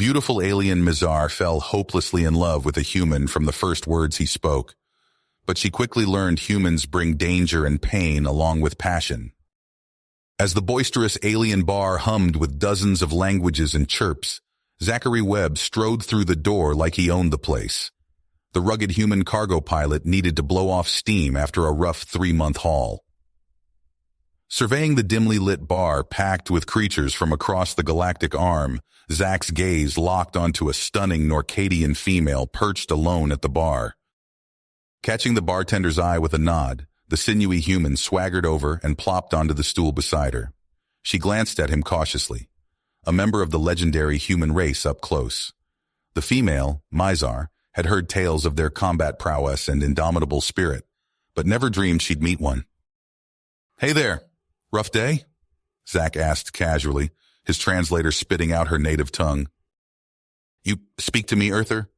Beautiful alien Mizar fell hopelessly in love with a human from the first words he spoke, but she quickly learned humans bring danger and pain along with passion. As the boisterous alien bar hummed with dozens of languages and chirps, Zachary Webb strode through the door like he owned the place. The rugged human cargo pilot needed to blow off steam after a rough 3-month haul. Surveying the dimly lit bar packed with creatures from across the galactic arm, Zach's gaze locked onto a stunning Norcadian female perched alone at the bar. Catching the bartender's eye with a nod, the sinewy human swaggered over and plopped onto the stool beside her. She glanced at him cautiously, a member of the legendary human race up close. The female, Mizar, had heard tales of their combat prowess and indomitable spirit, but never dreamed she'd meet one. "Hey there, rough day?" Zach asked casually, his translator spitting out her native tongue. "You speak to me, Earther?"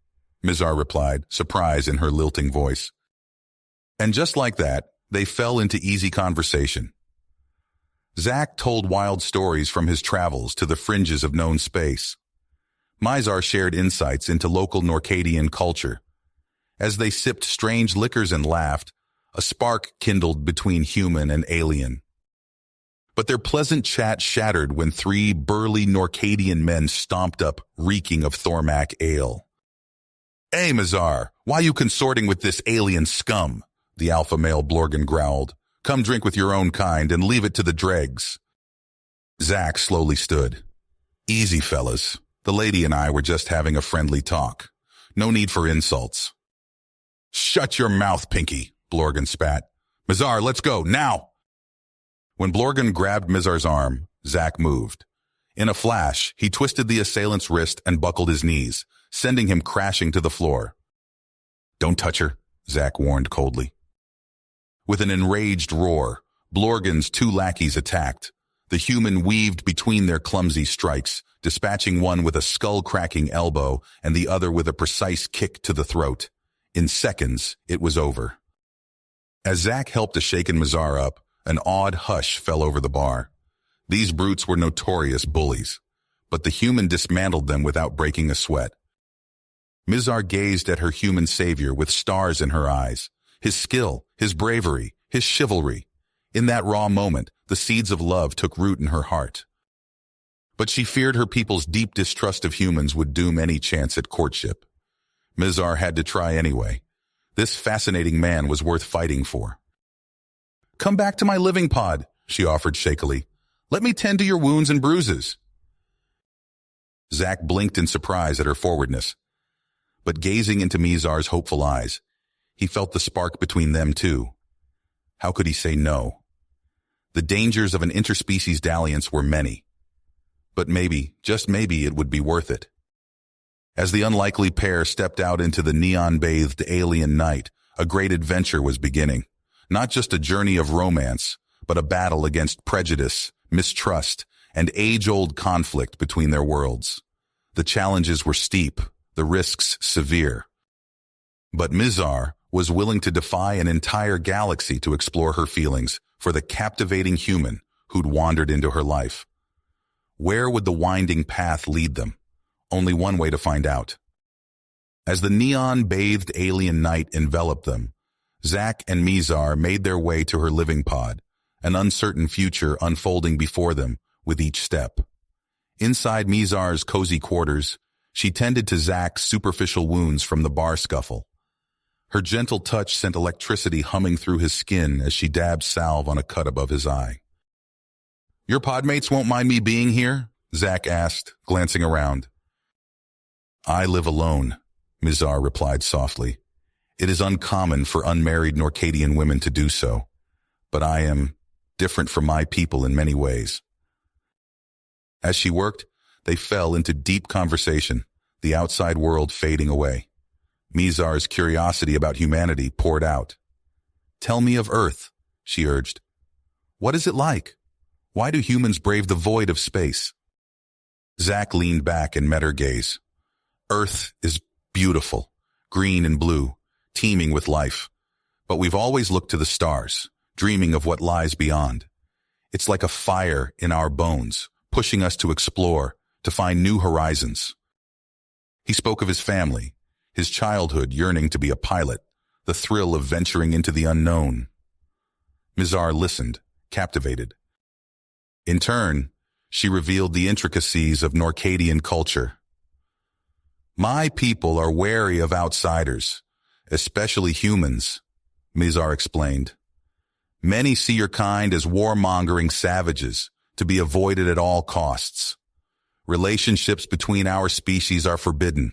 Mizar replied, surprise in her lilting voice. And just like that, they fell into easy conversation. Zach told wild stories from his travels to the fringes of known space. Mizar shared insights into local Norcadian culture. As they sipped strange liquors and laughed, a spark kindled between human and alien. But their pleasant chat shattered when 3 burly Norcadian men stomped up, reeking of Thormac ale. "Hey, Mizar, why you consorting with this alien scum?" the alpha male Blorgan growled. "Come drink with your own kind and leave it to the dregs." Zach slowly stood. "Easy, fellas. The lady and I were just having a friendly talk. No need for insults." "Shut your mouth, Pinky," Blorgan spat. "Mizar, let's go, now!" When Blorgan grabbed Mizar's arm, Zach moved. In a flash, he twisted the assailant's wrist and buckled his knees, sending him crashing to the floor. "Don't touch her," Zach warned coldly. With an enraged roar, Blorgan's 2 lackeys attacked. The human weaved between their clumsy strikes, dispatching one with a skull-cracking elbow and the other with a precise kick to the throat. In seconds, it was over. As Zach helped a shaken Mizar up, an awed hush fell over the bar. These brutes were notorious bullies, but the human dismantled them without breaking a sweat. Mizar gazed at her human savior with stars in her eyes. His skill, his bravery, his chivalry. In that raw moment, the seeds of love took root in her heart. But she feared her people's deep distrust of humans would doom any chance at courtship. Mizar had to try anyway. This fascinating man was worth fighting for. "Come back to my living pod," she offered shakily. "Let me tend to your wounds and bruises." Zach blinked in surprise at her forwardness. But gazing into Mizar's hopeful eyes, he felt the spark between them too. How could he say no? The dangers of an interspecies dalliance were many. But maybe, just maybe, it would be worth it. As the unlikely pair stepped out into the neon-bathed alien night, a great adventure was beginning. Not just a journey of romance, but a battle against prejudice, mistrust, and age-old conflict between their worlds. The challenges were steep, the risks severe. But Mizar was willing to defy an entire galaxy to explore her feelings for the captivating human who'd wandered into her life. Where would the winding path lead them? Only one way to find out. As the neon-bathed alien night enveloped them, Zach and Mizar made their way to her living pod, an uncertain future unfolding before them with each step. Inside Mizar's cozy quarters, she tended to Zach's superficial wounds from the bar scuffle. Her gentle touch sent electricity humming through his skin as she dabbed salve on a cut above his eye. "Your podmates won't mind me being here?" Zach asked, glancing around. "I live alone," Mizar replied softly. "It is uncommon for unmarried Norcadian women to do so, but I am different from my people in many ways." As she worked, they fell into deep conversation, the outside world fading away. Mizar's curiosity about humanity poured out. "Tell me of Earth," she urged. "What is it like? Why do humans brave the void of space?" Zach leaned back and met her gaze. "Earth is beautiful, green and blue, teeming with life. But we've always looked to the stars, dreaming of what lies beyond. It's like a fire in our bones, pushing us to explore, to find new horizons. He spoke of his family, his childhood yearning to be a pilot, the thrill of venturing into the unknown. Mizar listened, captivated. In turn, she revealed the intricacies of Norcadian culture. "My people are wary of outsiders, especially humans," Mizar explained. "Many see your kind as warmongering savages, to be avoided at all costs. Relationships between our species are forbidden."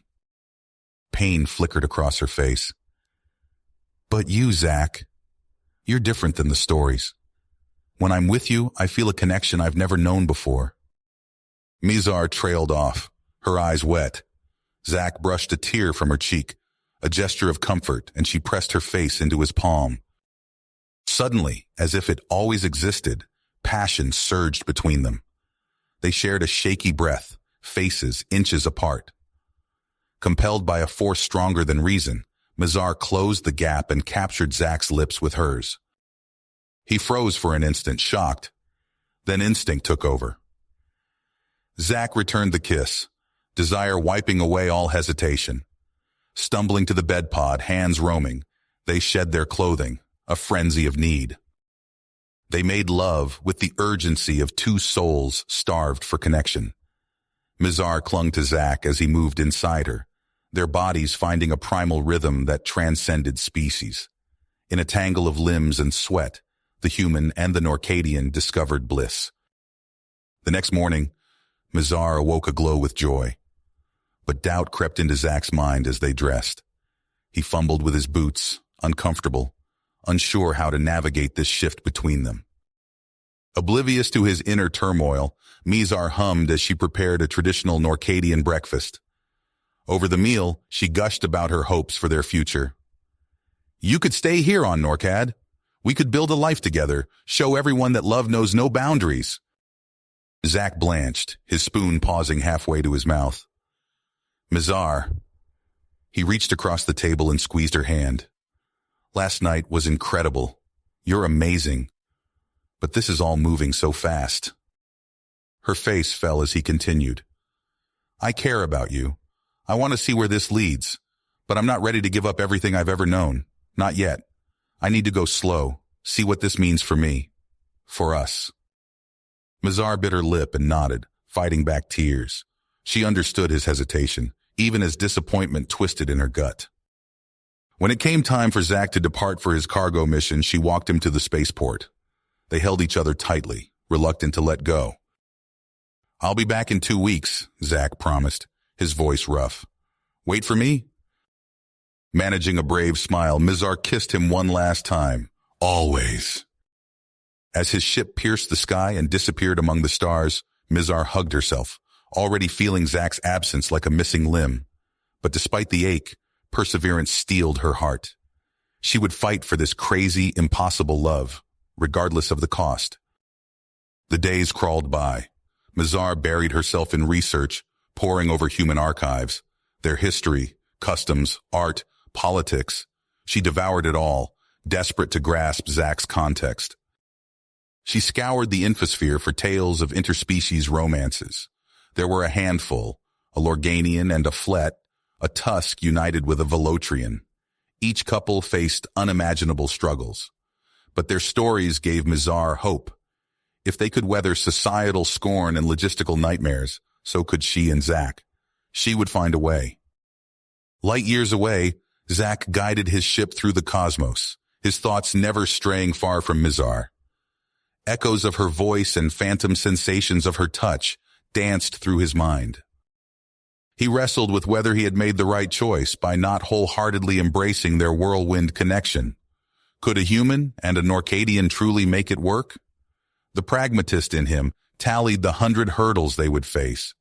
Pain flickered across her face. "But you, Zach, you're different than the stories. When I'm with you, I feel a connection I've never known before." Mizar trailed off, her eyes wet. Zach brushed a tear from her cheek, a gesture of comfort, and she pressed her face into his palm. Suddenly, as if it always existed, passion surged between them. They shared a shaky breath, faces inches apart. Compelled by a force stronger than reason, Mizar closed the gap and captured Zach's lips with hers. He froze for an instant, shocked. Then instinct took over. Zach returned the kiss, desire wiping away all hesitation. Stumbling to the bedpod, hands roaming, they shed their clothing, a frenzy of need. They made love with the urgency of two souls starved for connection. Mizar clung to Zach as he moved inside her, their bodies finding a primal rhythm that transcended species. In a tangle of limbs and sweat, the human and the Norcadian discovered bliss. The next morning, Mizar awoke aglow with joy. But doubt crept into Zach's mind as they dressed. He fumbled with his boots, uncomfortable, unsure how to navigate this shift between them. Oblivious to his inner turmoil, Mizar hummed as she prepared a traditional Norcadian breakfast. Over the meal, she gushed about her hopes for their future. "You could stay here on Norcad. We could build a life together, show everyone that love knows no boundaries." Zach blanched, his spoon pausing halfway to his mouth. "Mizar." He reached across the table and squeezed her hand. "Last night was incredible. You're amazing. But this is all moving so fast." Her face fell as he continued. "I care about you. I want to see where this leads, but I'm not ready to give up everything I've ever known. Not yet. I need to go slow, see what this means for me. For us." Mizar bit her lip and nodded, fighting back tears. She understood his hesitation, even as disappointment twisted in her gut. When it came time for Zach to depart for his cargo mission, she walked him to the spaceport. They held each other tightly, reluctant to let go. "I'll be back in 2 weeks," Zach promised, his voice rough. "Wait for me?" Managing a brave smile, Mizar kissed him one last time. "Always." As his ship pierced the sky and disappeared among the stars, Mizar hugged herself, already feeling Zach's absence like a missing limb. But despite the ache, perseverance steeled her heart. She would fight for this crazy, impossible love, regardless of the cost. The days crawled by. Mizar buried herself in research, poring over human archives, their history, customs, art, politics. She devoured it all, desperate to grasp Zach's context. She scoured the infosphere for tales of interspecies romances. There were a handful, a Lorganian and a Flet, a Tusk united with a Velotrian. Each couple faced unimaginable struggles. But their stories gave Mizar hope. If they could weather societal scorn and logistical nightmares, so could she and Zach. She would find a way. Light years away, Zach guided his ship through the cosmos, his thoughts never straying far from Mizar. Echoes of her voice and phantom sensations of her touch danced through his mind. He wrestled with whether he had made the right choice by not wholeheartedly embracing their whirlwind connection. Could a human and a Norcadian truly make it work? The pragmatist in him tallied the 100 hurdles they would face.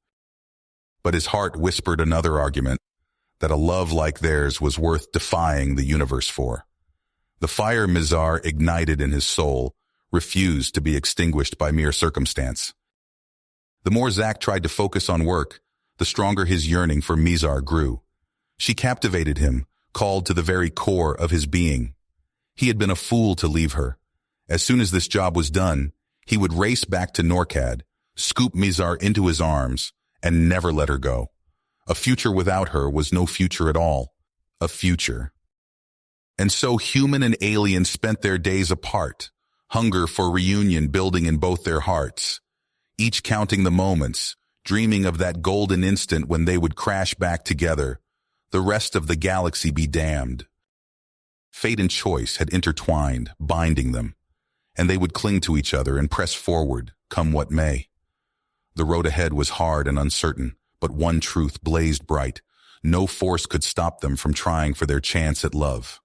But his heart whispered another argument, that a love like theirs was worth defying the universe for. The fire Mizar ignited in his soul refused to be extinguished by mere circumstance. The more Zach tried to focus on work, the stronger his yearning for Mizar grew. She captivated him, called to the very core of his being. He had been a fool to leave her. As soon as this job was done, he would race back to Norcad, scoop Mizar into his arms, and never let her go. A future without her was no future at all. A future. And so human and alien spent their days apart, hunger for reunion building in both their hearts, each counting the moments, dreaming of that golden instant when they would crash back together, the rest of the galaxy be damned. Fate and choice had intertwined, binding them, and they would cling to each other and press forward, come what may. The road ahead was hard and uncertain, but one truth blazed bright. No force could stop them from trying for their chance at love.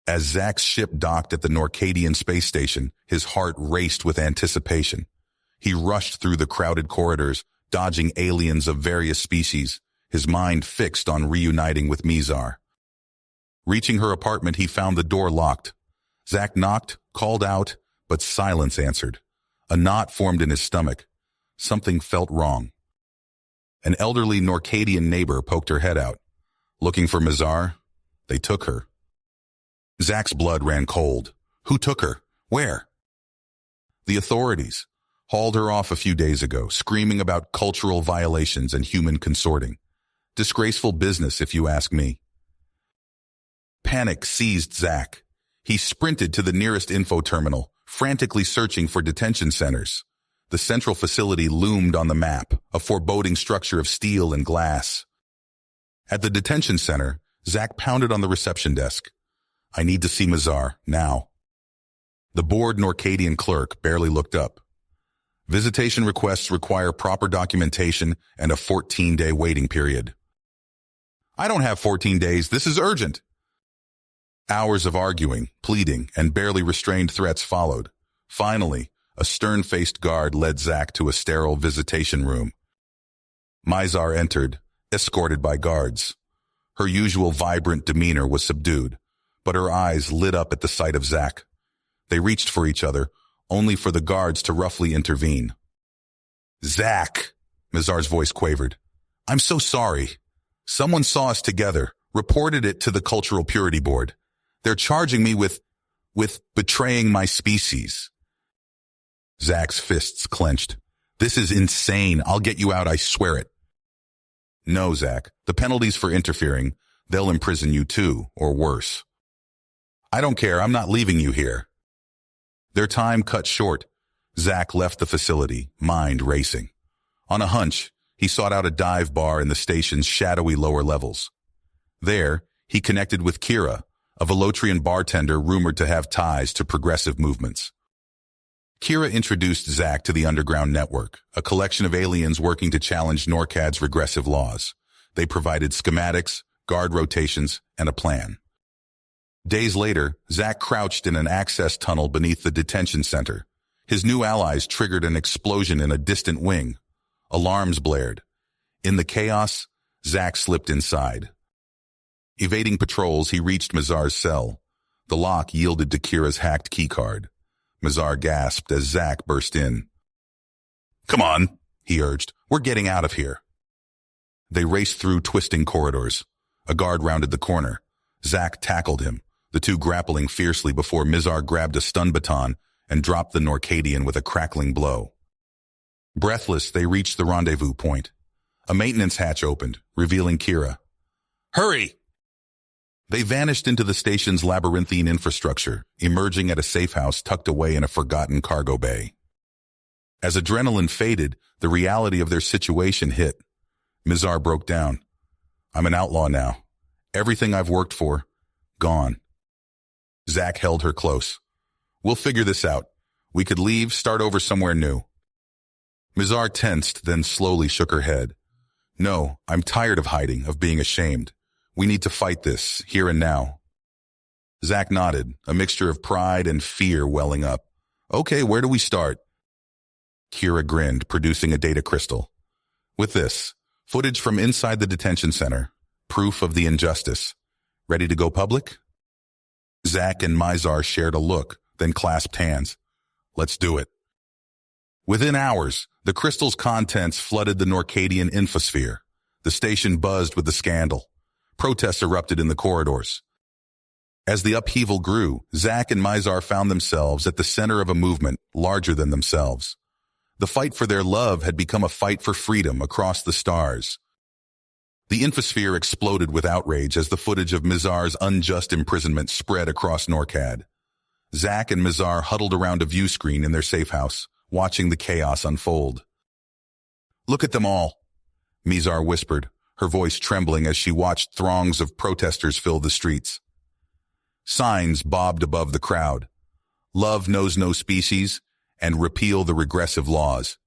As Zach's ship docked at the Norcadian space station, his heart raced with anticipation. He rushed through the crowded corridors, dodging aliens of various species, his mind fixed on reuniting with Mizar. Reaching her apartment, he found the door locked. Zach knocked, called out, but silence answered. A knot formed in his stomach. Something felt wrong. An elderly Norcadian neighbor poked her head out. Looking for Mizar? They took her. Zach's blood ran cold. Who took her? Where? The authorities hauled her off a few days ago, screaming about cultural violations and human consorting. Disgraceful business, if you ask me. Panic seized Zach. He sprinted to the nearest info terminal, frantically searching for detention centers. The central facility loomed on the map, a foreboding structure of steel and glass. At the detention center, Zach pounded on the reception desk. I need to see Mizar, now. The bored Norcadian clerk barely looked up. Visitation requests require proper documentation and a 14-day waiting period. I don't have 14 days, this is urgent. Hours of arguing, pleading, and barely restrained threats followed. Finally, a stern-faced guard led Zach to a sterile visitation room. Mizar entered, escorted by guards. Her usual vibrant demeanor was subdued, but her eyes lit up at the sight of Zach. They reached for each other, only for the guards to roughly intervene. Zach, Mizar's voice quavered. I'm so sorry. Someone saw us together, reported it to the Cultural Purity Board. They're charging me with betraying my species. Zach's fists clenched. This is insane. I'll get you out, I swear it. No, Zach. The penalties for interfering, they'll imprison you too, or worse. I don't care. I'm not leaving you here. Their time cut short. Zach left the facility, mind racing. On a hunch, he sought out a dive bar in the station's shadowy lower levels. There, he connected with Kira, a Velotrian bartender rumored to have ties to progressive movements. Kira introduced Zach to the Underground Network, a collection of aliens working to challenge NORCAD's regressive laws. They provided schematics, guard rotations, and a plan. Days later, Zach crouched in an access tunnel beneath the detention center. His new allies triggered an explosion in a distant wing. Alarms blared. In the chaos, Zach slipped inside. Evading patrols, he reached Mizar's cell. The lock yielded to Kira's hacked keycard. Mizar gasped as Zach burst in. Come on, he urged. We're getting out of here. They raced through twisting corridors. A guard rounded the corner. Zach tackled him, the two grappling fiercely before Mizar grabbed a stun baton and dropped the Norcadian with a crackling blow. Breathless, they reached the rendezvous point. A maintenance hatch opened, revealing Kira. Hurry! They vanished into the station's labyrinthine infrastructure, emerging at a safe house tucked away in a forgotten cargo bay. As adrenaline faded, the reality of their situation hit. Mizar broke down. I'm an outlaw now. Everything I've worked for, gone. Zach held her close. We'll figure this out. We could leave, start over somewhere new. Mizar tensed, then slowly shook her head. No, I'm tired of hiding, of being ashamed. We need to fight this, here and now. Zach nodded, a mixture of pride and fear welling up. Okay, where do we start? Kira grinned, producing a data crystal. With this, footage from inside the detention center, proof of the injustice. Ready to go public? Zach and Mizar shared a look, then clasped hands. Let's do it. Within hours, the crystal's contents flooded the Norcadian infosphere. The station buzzed with the scandal. Protests erupted in the corridors. As the upheaval grew, Zach and Mizar found themselves at the center of a movement larger than themselves. The fight for their love had become a fight for freedom across the stars. The infosphere exploded with outrage as the footage of Mizar's unjust imprisonment spread across Norcad. Zack and Mizar huddled around a view screen in their safe house, watching the chaos unfold. "Look at them all," Mizar whispered, her voice trembling as she watched throngs of protesters fill the streets. Signs bobbed above the crowd. "Love knows no species," and "Repeal the regressive laws."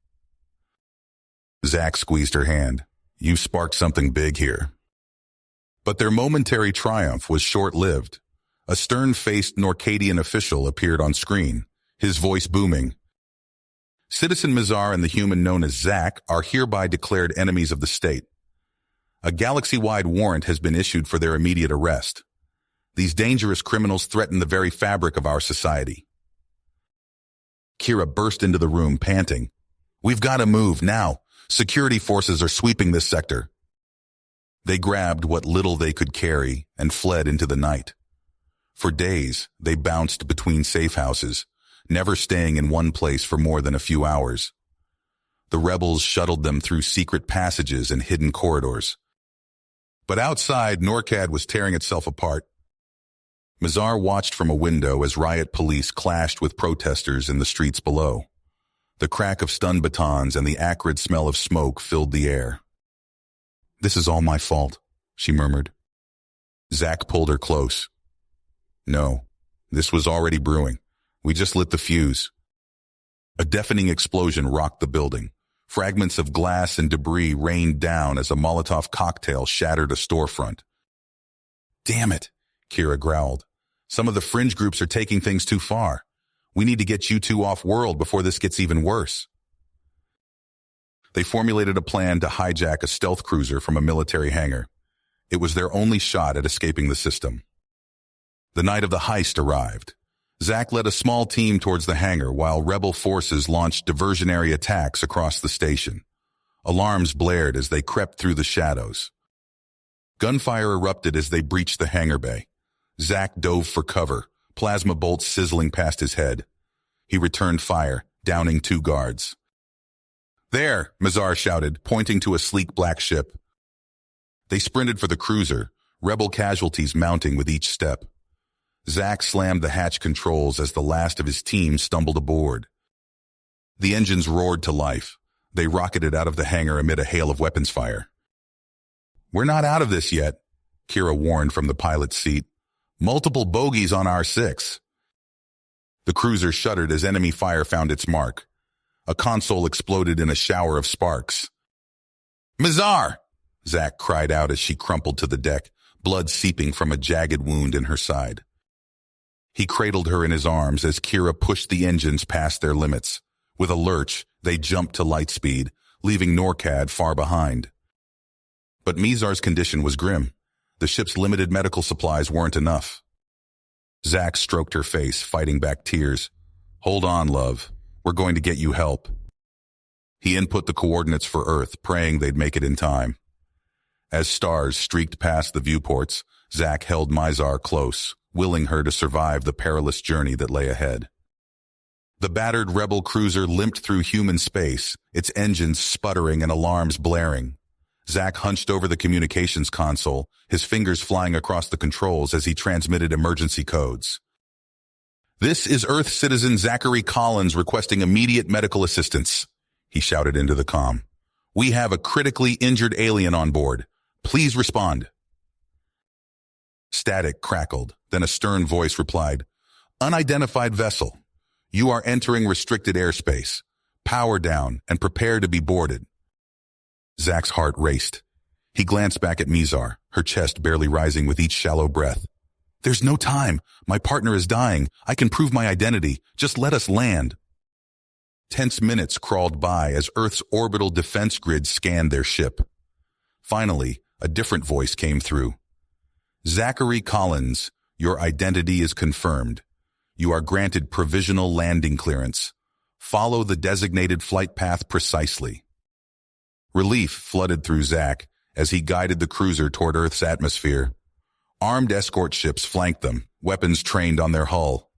Zack squeezed her hand. "You've sparked something big here." But their momentary triumph was short-lived. A stern-faced Norcadian official appeared on screen, his voice booming. "Citizen Mizar and the human known as Zack are hereby declared enemies of the state. A galaxy-wide warrant has been issued for their immediate arrest. These dangerous criminals threaten the very fabric of our society." Kira burst into the room, panting. "We've got to move, now. Security forces are sweeping this sector." They grabbed what little they could carry and fled into the night. For days, they bounced between safe houses, never staying in one place for more than a few hours. The rebels shuttled them through secret passages and hidden corridors. But outside, Norcad was tearing itself apart. Mizar watched from a window as riot police clashed with protesters in the streets below. The crack of stun batons and the acrid smell of smoke filled the air. "This is all my fault," she murmured. Zack pulled her close. "No, this was already brewing. We just lit the fuse." A deafening explosion rocked the building. Fragments of glass and debris rained down as a Molotov cocktail shattered a storefront. "Damn it," Kira growled. "Some of the fringe groups are taking things too far. We need to get you two off-world before this gets even worse." They formulated a plan to hijack a stealth cruiser from a military hangar. It was their only shot at escaping the system. The night of the heist arrived. Zack led a small team towards the hangar while rebel forces launched diversionary attacks across the station. Alarms blared as they crept through the shadows. Gunfire erupted as they breached the hangar bay. Zack dove for cover, plasma bolts sizzling past his head. He returned fire, downing 2 guards. "There," Mizar shouted, pointing to a sleek black ship. They sprinted for the cruiser, rebel casualties mounting with each step. Zack slammed the hatch controls as the last of his team stumbled aboard. The engines roared to life. They rocketed out of the hangar amid a hail of weapons fire. "We're not out of this yet," Kira warned from the pilot's seat. "Multiple bogeys on R6. The cruiser shuddered as enemy fire found its mark. A console exploded in a shower of sparks. "Mizar!" Zack cried out as she crumpled to the deck, blood seeping from a jagged wound in her side. He cradled her in his arms as Kira pushed the engines past their limits. With a lurch, they jumped to light speed, leaving Norcad far behind. But Mizar's condition was grim. The ship's limited medical supplies weren't enough. Zack stroked her face, fighting back tears. "Hold on, love. We're going to get you help." He input the coordinates for Earth, praying they'd make it in time. As stars streaked past the viewports, Zack held Mizar close, willing her to survive the perilous journey that lay ahead. The battered rebel cruiser limped through human space, its engines sputtering and alarms blaring. Zack hunched over the communications console, his fingers flying across the controls as he transmitted emergency codes. "This is Earth citizen Zachary Collins requesting immediate medical assistance," he shouted into the comm. "We have a critically injured alien on board. Please respond." Static crackled, then a stern voice replied, "Unidentified vessel. You are entering restricted airspace. Power down and prepare to be boarded." Zack's heart raced. He glanced back at Mizar, her chest barely rising with each shallow breath. "There's no time. My partner is dying. I can prove my identity. Just let us land." Tense minutes crawled by as Earth's orbital defense grid scanned their ship. Finally, a different voice came through. "Zachary Collins, your identity is confirmed. You are granted provisional landing clearance. Follow the designated flight path precisely." Relief flooded through Zack as he guided the cruiser toward Earth's atmosphere. Armed escort ships flanked them, weapons trained on their hull.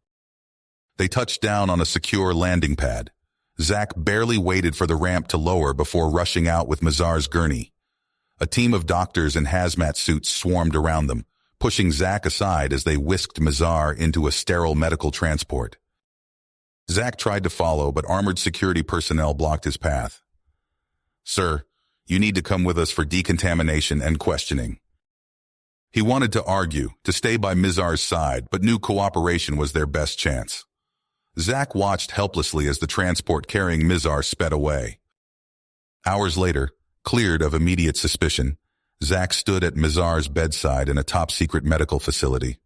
They touched down on a secure landing pad. Zack barely waited for the ramp to lower before rushing out with Mizar's gurney. A team of doctors in hazmat suits swarmed around them, pushing Zack aside as they whisked Mizar into a sterile medical transport. Zack tried to follow, but armored security personnel blocked his path. "Sir, you need to come with us for decontamination and questioning." He wanted to argue, to stay by Mizar's side, but knew cooperation was their best chance. Zack watched helplessly as the transport carrying Mizar sped away. Hours later, cleared of immediate suspicion, Zack stood at Mizar's bedside in a top-secret medical facility.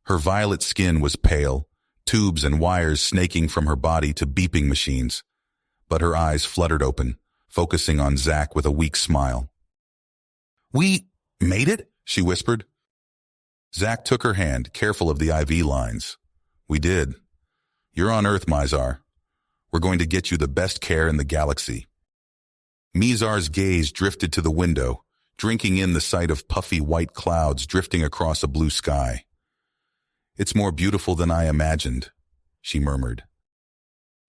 Her violet skin was pale, tubes and wires snaking from her body to beeping machines, but her eyes fluttered open, focusing on Zack with a weak smile. "We made it?" she whispered. Zack took her hand, careful of the IV lines. "We did. You're on Earth, Mizar. We're going to get you the best care in the galaxy." Mizar's gaze drifted to the window, drinking in the sight of puffy white clouds drifting across a blue sky. "It's more beautiful than I imagined," she murmured.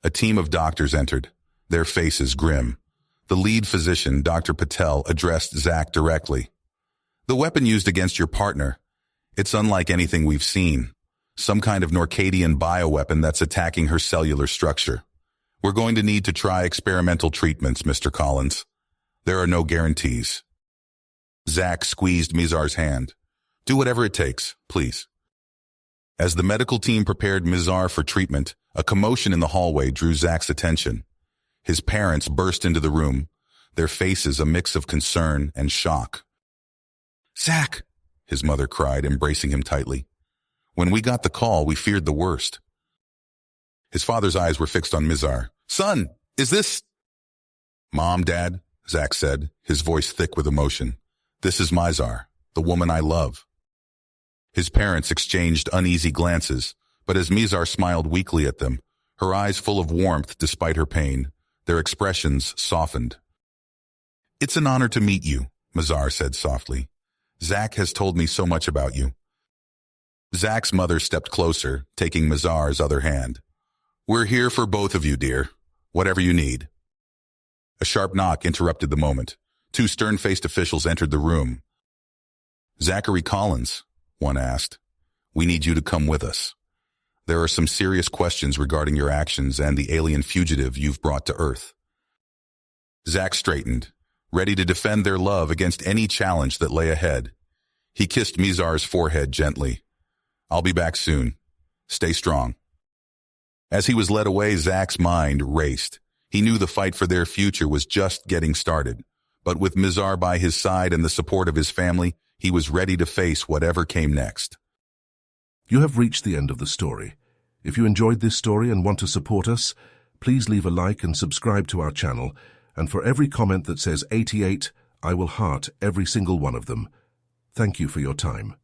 A team of doctors entered, their faces grim. The lead physician, Dr. Patel, addressed Zack directly. "The weapon used against your partner, it's unlike anything we've seen. Some kind of Norcadian bioweapon that's attacking her cellular structure. We're going to need to try experimental treatments, Mr. Collins. There are no guarantees." Zack squeezed Mizar's hand. "Do whatever it takes, please." As the medical team prepared Mizar for treatment, a commotion in the hallway drew Zack's attention. His parents burst into the room, their faces a mix of concern and shock. "Zack!" his mother cried, embracing him tightly. "When we got the call, we feared the worst." His father's eyes were fixed on Mizar. "Son, is this—" "Mom, Dad," Zack said, his voice thick with emotion. "This is Mizar, the woman I love." His parents exchanged uneasy glances, but as Mizar smiled weakly at them, her eyes full of warmth despite her pain, their expressions softened. "It's an honor to meet you," Mizar said softly. "Zack has told me so much about you." Zack's mother stepped closer, taking Mizar's other hand. "We're here for both of you, dear. Whatever you need." A sharp knock interrupted the moment. Two stern-faced officials entered the room. "Zachary Collins," one asked, "we need you to come with us. There are some serious questions regarding your actions and the alien fugitive you've brought to Earth." Zack straightened, ready to defend their love against any challenge that lay ahead. He kissed Mizar's forehead gently. "I'll be back soon. Stay strong." As he was led away, Zack's mind raced. He knew the fight for their future was just getting started, but with Mizar by his side and the support of his family, he was ready to face whatever came next. You have reached the end of the story. If you enjoyed this story and want to support us, please leave a like and subscribe to our channel, and for every comment that says 88, I will heart every single one of them. Thank you for your time.